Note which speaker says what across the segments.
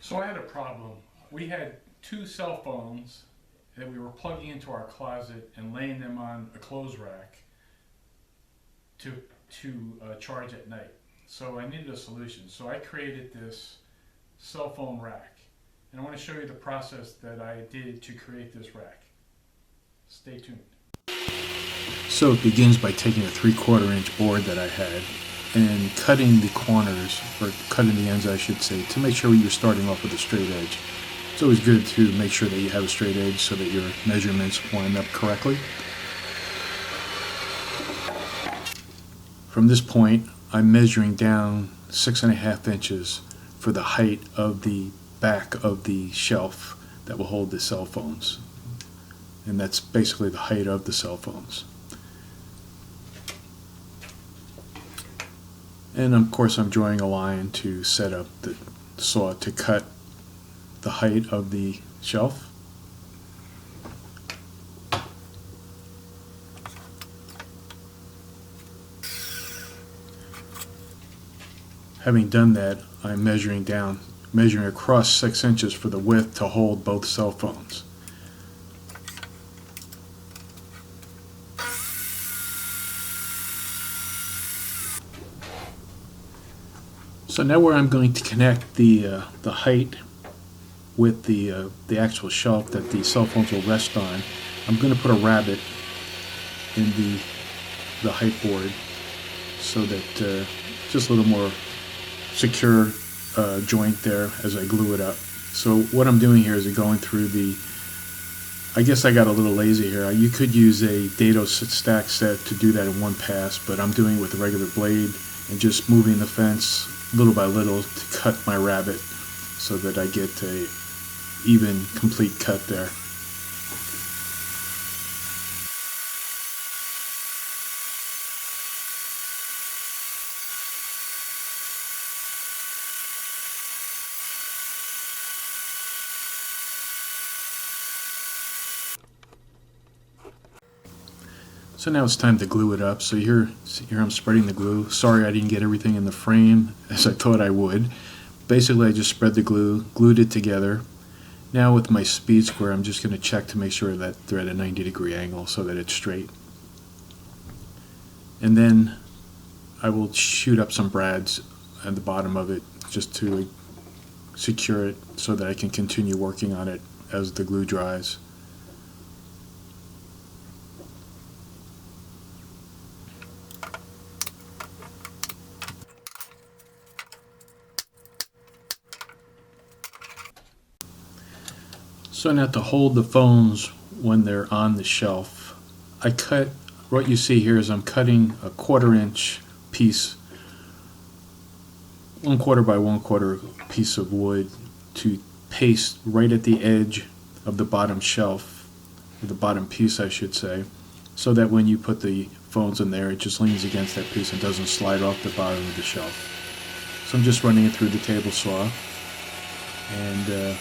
Speaker 1: So I had a problem. We had two cell phones that we were plugging into our closet and laying them on a clothes rack to charge at night. So I needed a solution. So I created this cell phone rack, and I want to show you the process that I did to create this rack. Stay tuned. So it begins by taking a 3/4 inch board that I had and cutting the corners, or cutting the ends I should say, to make sure you're starting off with a straight edge. It's always good to make sure that you have a straight edge so that your measurements line up correctly. From this point, I'm measuring down 6.5 inches for the height of the back of the shelf that will hold the cell phones. And that's basically the height of the cell phones. And of course I'm drawing a line to set up the saw to cut the height of the shelf. Having done that, I'm measuring across 6 inches for the width to hold both cell phones. So now where I'm going to connect the height with the actual shelf that the cell phones will rest on, I'm going to put a rabbet in the height board so that just a little more secure joint there as I glue it up. So what I'm doing here is going through I guess I got a little lazy here. You could use a dado stack set to do that in one pass, but I'm doing it with a regular blade and just moving the fence little by little to cut my rabbet so that I get a even, complete cut there. So now it's time to glue it up. So here I'm spreading the glue. Sorry I didn't get everything in the frame as I thought I would. Basically I just spread the glue, glued it together. Now with my speed square I'm just going to check to make sure that they're at a 90-degree angle so that it's straight. And then I will shoot up some brads at the bottom of it just to secure it so that I can continue working on it as the glue dries. So now to hold the phones when they're on the shelf, I cut, what you see here is I'm cutting a 1/4 inch piece, 1/4 by 1/4 piece of wood to paste right at the edge of the bottom shelf, or the bottom piece I should say, so that when you put the phones in there it just leans against that piece and doesn't slide off the bottom of the shelf. So I'm just running it through the table saw, and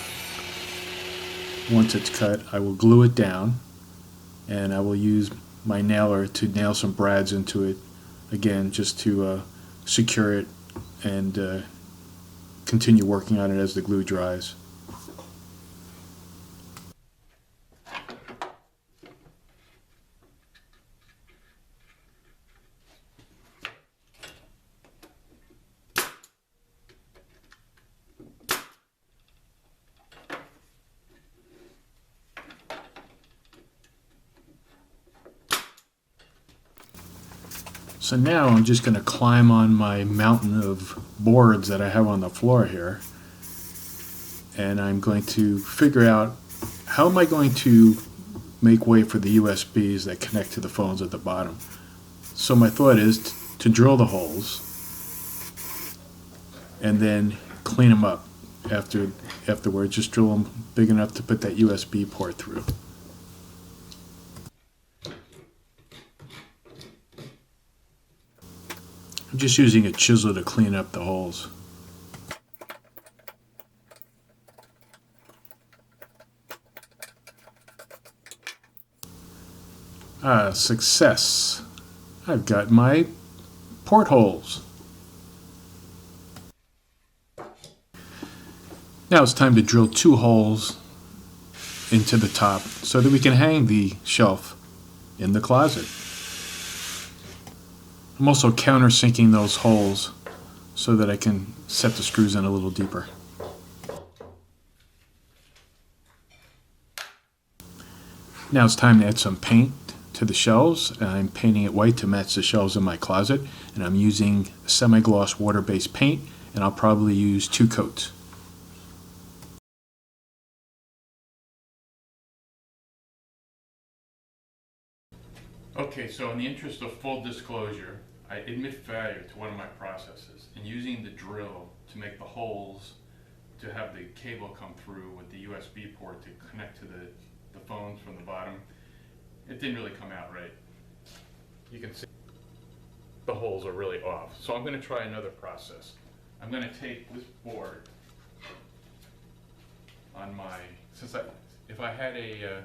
Speaker 1: once it's cut, I will glue it down, and I will use my nailer to nail some brads into it, again, just to secure it and continue working on it as the glue dries. So now I'm just going to climb on my mountain of boards that I have on the floor here, and I'm going to figure out how am I going to make way for the USBs that connect to the phones at the bottom. So my thought is to drill the holes and then clean them up afterwards. Just drill them big enough to put that USB port through. I'm just using a chisel to clean up the holes. Success. I've got my portholes. Now it's time to drill 2 holes into the top so that we can hang the shelf in the closet. I'm also countersinking those holes so that I can set the screws in a little deeper. Now it's time to add some paint to the shelves. I'm painting it white to match the shelves in my closet, and I'm using semi-gloss water-based paint, and I'll probably use 2 coats. Okay, so in the interest of full disclosure, I admit failure to one of my processes in using the drill to make the holes to have the cable come through with the USB port to connect to the phones from the bottom. It didn't really come out right. You can see the holes are really off. So I'm going to try another process. I'm going to take this board on my, if I had a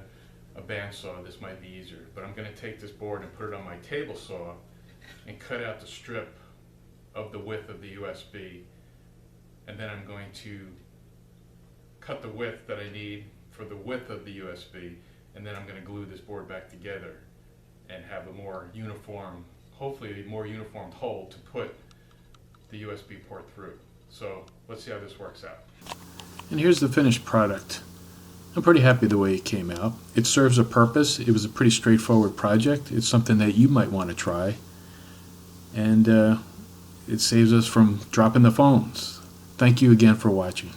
Speaker 1: bandsaw, this might be easier, but I'm going to take this board and put it on my table saw and cut out the strip of the width of the USB, and then I'm going to cut the width that I need for the width of the USB, and then I'm going to glue this board back together and have a more uniform, hopefully a more uniformed hole to put the USB port through. So let's see how this works out. And here's the finished product. I'm pretty happy the way it came out. It serves a purpose. It was a pretty straightforward project. It's something that you might want to try. And it saves us from dropping the phones. Thank you again for watching.